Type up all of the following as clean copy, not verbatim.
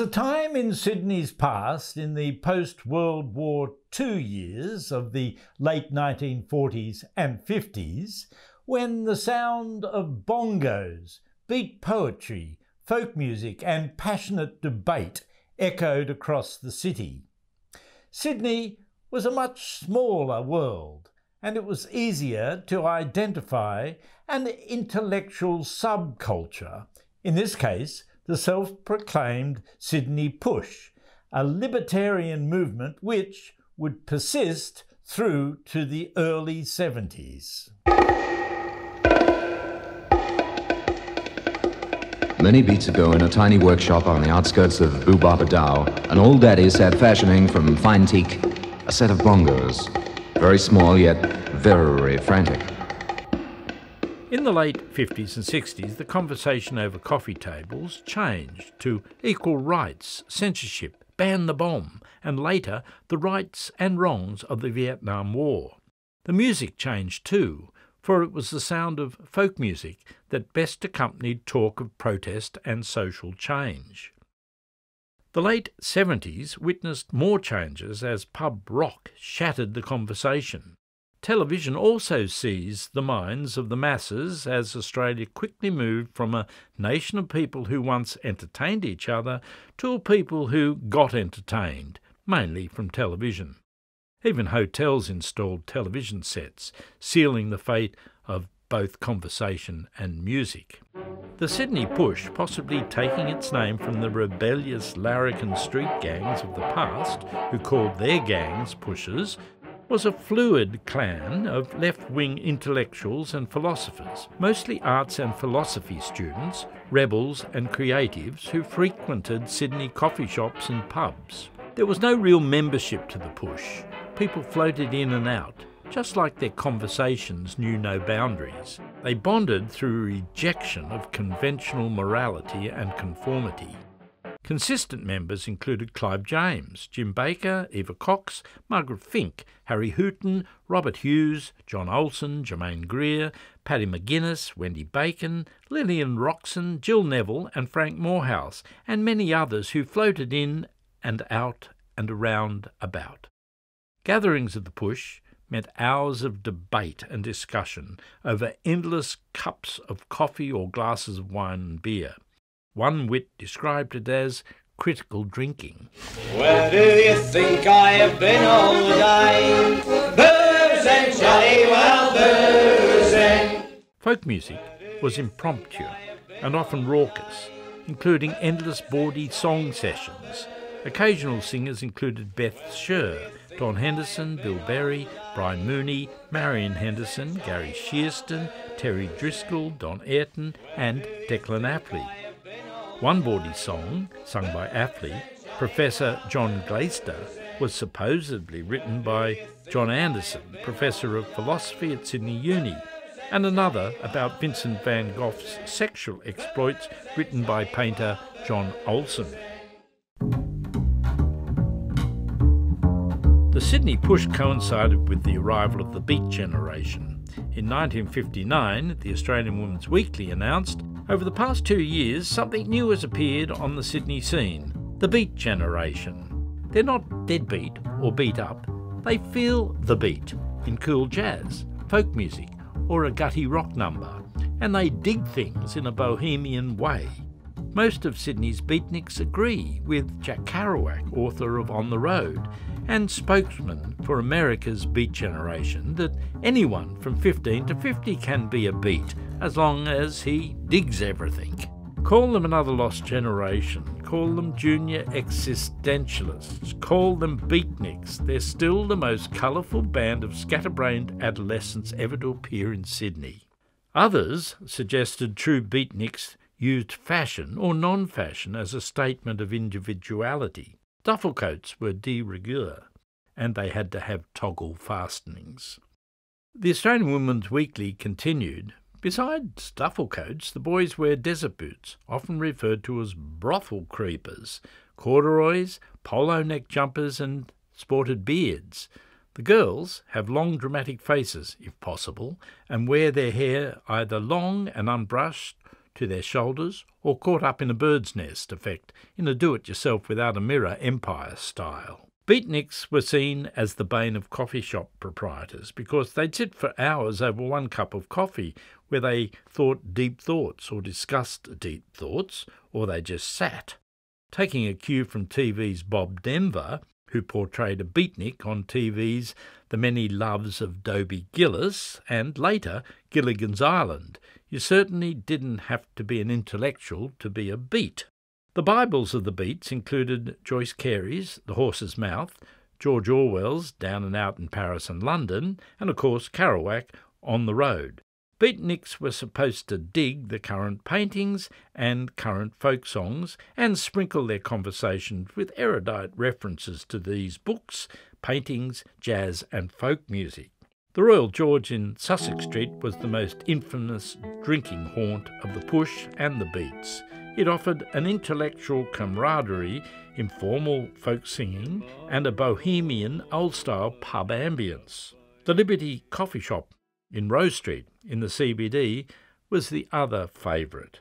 a time in Sydney's past, in the post-World War II years of the late 1940s and 50s, when the sound of bongos, beat poetry, folk music and passionate debate echoed across the city. Sydney was a much smaller world, and it was easier to identify an intellectual subculture, in this case, the self-proclaimed Sydney Push, a libertarian movement which would persist through to the early 70s. Many beats ago, in a tiny workshop on the outskirts of Boo-Baba-Dow, an old daddy sat fashioning from fine teak a set of bongos, very small yet very frantic. In the late 50s and 60s, the conversation over coffee tables changed to equal rights, censorship, ban the bomb, and later the rights and wrongs of the Vietnam War. The music changed too, for it was the sound of folk music that best accompanied talk of protest and social change. The late 70s witnessed more changes as pub rock shattered the conversation. Television also seized the minds of the masses as Australia quickly moved from a nation of people who once entertained each other to a people who got entertained, mainly from television. Even hotels installed television sets, sealing the fate of both conversation and music. The Sydney Push, possibly taking its name from the rebellious larrikin street gangs of the past, who called their gangs pushers, was a fluid clan of left-wing intellectuals and philosophers, mostly arts and philosophy students, rebels and creatives who frequented Sydney coffee shops and pubs. There was no real membership to the Push. People floated in and out, just like their conversations knew no boundaries. They bonded through rejection of conventional morality and conformity. Consistent members included Clive James, Jim Baker, Eva Cox, Margaret Fink, Harry Hooton, Robert Hughes, John Olsen, Germaine Greer, Paddy McGuinness, Wendy Bacon, Lillian Roxon, Jill Neville and Frank Morehouse, and many others who floated in and out and around about. Gatherings of the Push meant hours of debate and discussion over endless cups of coffee or glasses of wine and beer. One wit described it as critical drinking. Where do you think I have been all the day? Boozing, jolly well boozing. Folk music was impromptu and often raucous, including endless bawdy song sessions. Occasional singers included Beth Scher, Don Henderson, Bill Berry, Brian Mooney, Marion Henderson, Gary Shearston, Terry Driscoll, Don Ayrton and Declan Apley. One bawdy song, sung by Apley, Professor John Glaister, was supposedly written by John Anderson, Professor of Philosophy at Sydney Uni, and another about Vincent van Gogh's sexual exploits written by painter John Olsen. The Sydney Push coincided with the arrival of the Beat Generation. In 1959, the Australian Women's Weekly announced, "Over the past 2 years, something new has appeared on the Sydney scene, the Beat Generation. They're not deadbeat or beat up. They feel the beat in cool jazz, folk music or a gutty rock number, and they dig things in a bohemian way." Most of Sydney's beatniks agree with Jack Kerouac, author of On the Road, and spokesman for America's Beat Generation, that anyone from 15 to 50 can be a beat, as long as he digs everything. Call them another lost generation, call them junior existentialists, call them beatniks, they're still the most colourful band of scatterbrained adolescents ever to appear in Sydney. Others suggested true beatniks used fashion or non-fashion as a statement of individuality. Duffel coats were de rigueur, and they had to have toggle fastenings. The Australian Women's Weekly continued, "Besides duffel coats, the boys wear desert boots, often referred to as brothel creepers, corduroys, polo neck jumpers and sported beards. The girls have long dramatic faces, if possible, and wear their hair either long and unbrushed, to their shoulders or caught up in a bird's nest effect in a do-it-yourself without a mirror Empire style. Beatniks were seen as the bane of coffee shop proprietors because they'd sit for hours over one cup of coffee where they thought deep thoughts or discussed deep thoughts, or they just sat. Taking a cue from TV's Bob Denver, who portrayed a beatnik on TV's The Many Loves of Dobie Gillis and later Gilligan's Island, you certainly didn't have to be an intellectual to be a beat. The Bibles of the beats included Joyce Carey's The Horse's Mouth, George Orwell's Down and Out in Paris and London, and of course Kerouac On the Road. Beatniks were supposed to dig the current paintings and current folk songs and sprinkle their conversations with erudite references to these books, paintings, jazz and folk music. The Royal George in Sussex Street was the most infamous drinking haunt of the Push and the Beats. It offered an intellectual camaraderie, informal folk singing and a bohemian old-style pub ambience. The Liberty Coffee Shop in Rose Street in the CBD was the other favourite.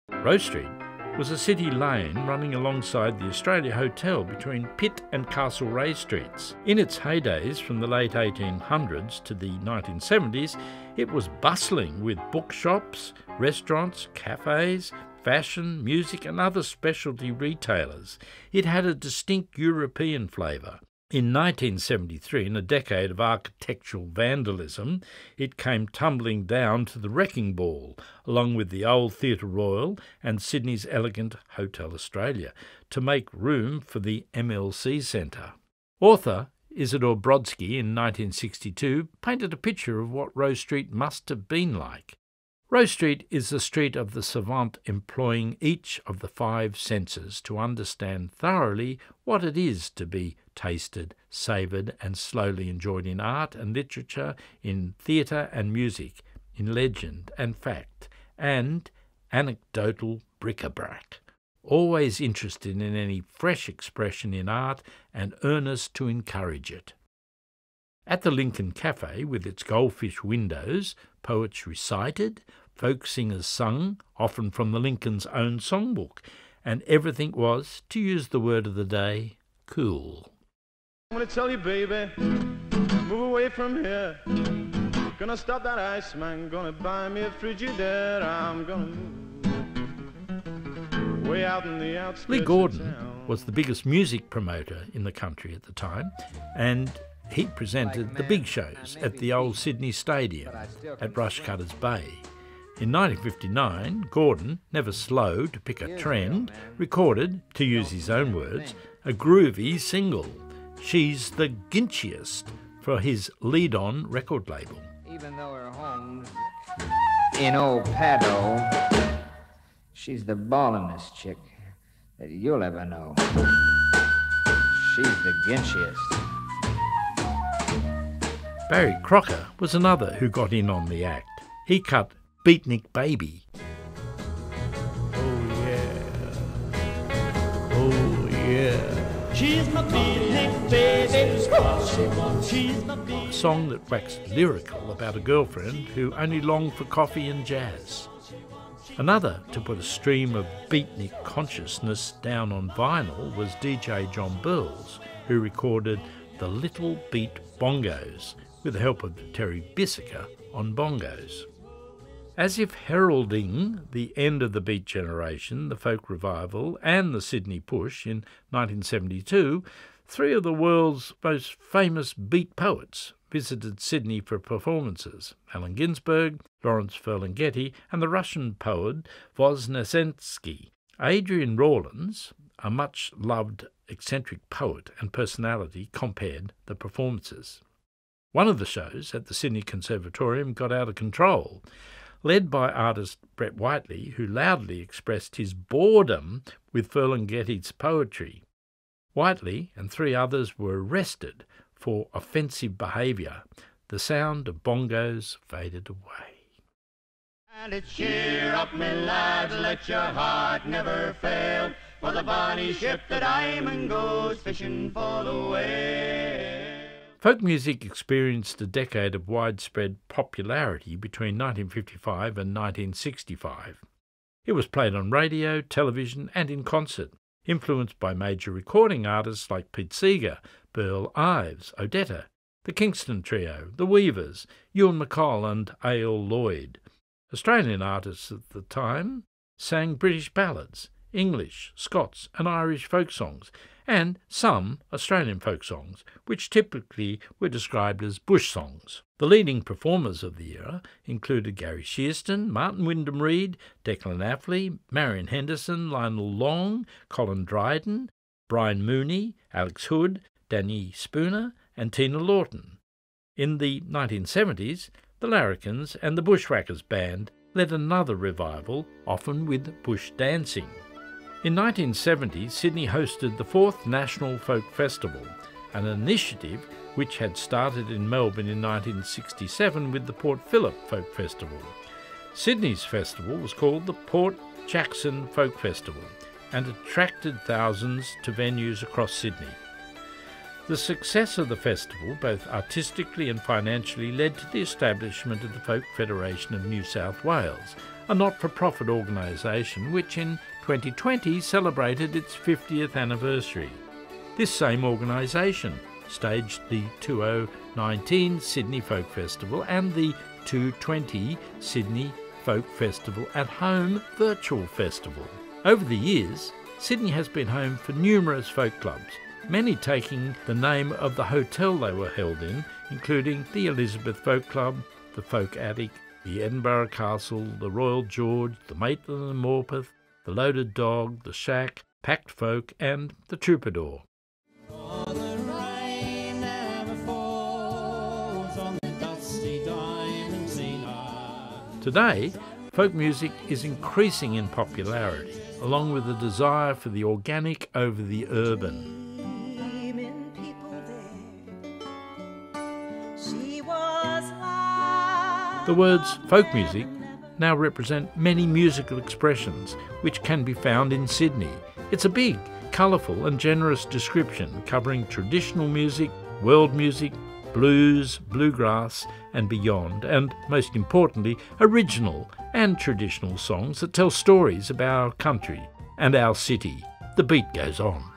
Rose Street was a city lane running alongside the Australia Hotel between Pitt and Castlereagh Streets. In its heydays from the late 1800s to the 1970s, it was bustling with bookshops, restaurants, cafes, fashion, music and other specialty retailers. It had a distinct European flavour. In 1973, in a decade of architectural vandalism, it came tumbling down to the wrecking ball, along with the old Theatre Royal and Sydney's elegant Hotel Australia, to make room for the MLC Centre. Author Isidore Brodsky in 1962 painted a picture of what Rose Street must have been like. Rose Street is the street of the savant employing each of the five senses to understand thoroughly what it is to be tasted, savoured and slowly enjoyed in art and literature, in theatre and music, in legend and fact, and anecdotal bric-a-brac. Always interested in any fresh expression in art and earnest to encourage it. At the Lincoln Cafe, with its goldfish windows, poets recited, folk singers sung, often from the Lincoln's own songbook, and everything was, to use the word of the day, cool. I'm gonna tell you, baby, move away from here. Gonna stop that Iceman, gonna buy me a Frigidaire. I'm gonna move way out in the outskirts. Lee Gordon was the biggest music promoter in the country at the time, and he presented the big shows at the old Sydney Stadium at Rushcutters Bay. In 1959, Gordon, never slow to pick a trend, recorded, to use his own words, a groovy single, She's the Ginchiest, for his Lead On record label. Even though her home's in old Paddo, she's the ballinest chick that you'll ever know. She's the Ginchiest. Barry Crocker was another who got in on the act. He cut Beatnik Baby. Oh yeah, oh yeah. She's my beatnik baby. She's my beatnik. A song that waxed lyrical about a girlfriend who only longed for coffee and jazz. Another to put a stream of beatnik consciousness down on vinyl was DJ John Burles, who recorded the Little Beat Bongos with the help of Terry Bissica on bongos. As if heralding the end of the beat generation, the folk revival and the Sydney Push in 1972, three of the world's most famous beat poets visited Sydney for performances: Allen Ginsberg, Lawrence Ferlinghetti and the Russian poet Voznesensky. Adrian Rawlins, a much-loved eccentric poet and personality, compared the performances. One of the shows at the Sydney Conservatorium got out of control, led by artist Brett Whiteley, who loudly expressed his boredom with Ferlinghetti's poetry. Whiteley and three others were arrested for offensive behaviour. The sound of bongos faded away. And it's cheer up, me lads, let your heart never fail, for the bonny ship the Diamond goes fishing for the whale. Folk music experienced a decade of widespread popularity between 1955 and 1965. It was played on radio, television and in concert, influenced by major recording artists like Pete Seeger, Burl Ives, Odetta, the Kingston Trio, the Weavers, Ewan MacColl and A.L. Lloyd. Australian artists at the time sang British ballads, English, Scots and Irish folk songs, and some Australian folk songs, which typically were described as bush songs. The leading performers of the era included Gary Shearston, Martin Wyndham Reed, Declan Affley, Marion Henderson, Lionel Long, Colin Dryden, Brian Mooney, Alex Hood, Danny Spooner and Tina Lawton. In the 1970s, the Larrikins and the Bushwhackers Band led another revival, often with bush dancing. In 1970, Sydney hosted the 4th National Folk Festival, an initiative which had started in Melbourne in 1967 with the Port Phillip Folk Festival. Sydney's festival was called the Port Jackson Folk Festival and attracted thousands to venues across Sydney. The success of the festival, both artistically and financially, led to the establishment of the Folk Federation of New South Wales, a not-for-profit organisation which in 2020 celebrated its 50th anniversary. This same organisation staged the 2019 Sydney Folk Festival and the 2020 Sydney Folk Festival at Home Virtual Festival. Over the years, Sydney has been home for numerous folk clubs, many taking the name of the hotel they were held in, including the Elizabeth Folk Club, the Folk Attic, the Edinburgh Castle, the Royal George, the Maitland and Morpeth, the Loaded Dog, the Shack, Packed Folk and the Troubadour. Today, folk music is increasing in popularity, along with the desire for the organic over the urban. The words folk music now represent many musical expressions which can be found in Sydney. It's a big, colourful and generous description covering traditional music, world music, blues, bluegrass and beyond, and most importantly, original and traditional songs that tell stories about our country and our city. The beat goes on.